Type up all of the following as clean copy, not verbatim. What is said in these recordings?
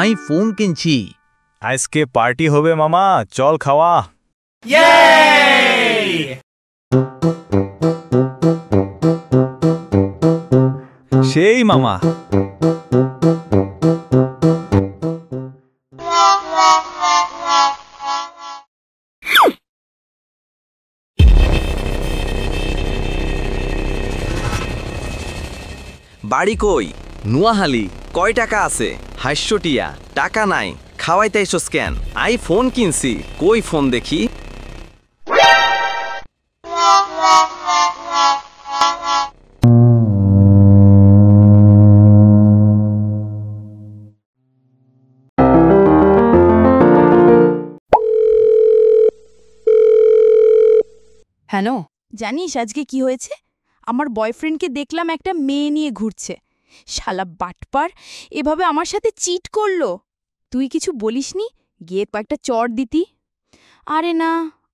I phone কিনছি। আজকে party হবে মামা, চল খাওয়া। সেই মামা। বাড়ি কই? নোয়াহালি। কয় টাকা আছে? 500 টিয়া। টাকা নাই, খাওয়াইতে আইসোস কেন? আই ফোন কিনছি, কই ফোন দেখি। হ্যালো, জানিস আজকে কি হয়েছে? আমার বয়ফ্রেন্ডকে দেখলাম একটা মেয়ে নিয়ে ঘুরছে। শালা বাটপার, এভাবে আমার সাথে চিট করলো। তুই কিছু বলিসনি? গিয়ে কয়েকটা চড় দিতি। আরে না,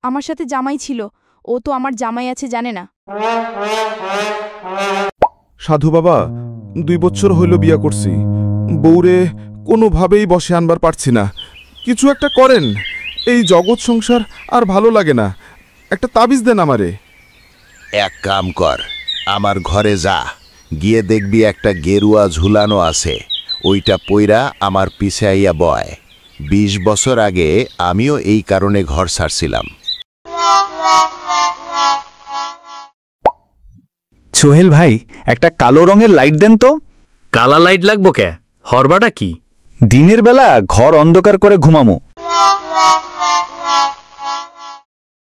আমার সাথে জামাই ছিল, ও তো আমার জামাই আছে জানে না। সাধু বাবা, 2 বছর হইল বিয়া করছি, বউরে কোনোভাবেই বসে আনবার পারছি না। কিছু একটা করেন, এই জগৎ সংসার আর ভালো লাগে না। একটা তাবিজ দেন আমারে। এক কাম কর, আমার ঘরে যা, গিয়ে দেখবি একটা গেরুয়া ঝুলানো আছে, ওইটা পইরা আমার পিছে আইয়া বয়। 20 বছর আগে আমিও এই কারণে ঘর ছাড়ছিলাম। সোহেল ভাই, একটা কালো রঙের লাইট দেন তো। কালা লাইট লাগবো কে? হরবাটা কি? দিনের বেলা ঘর অন্ধকার করে ঘুমামো।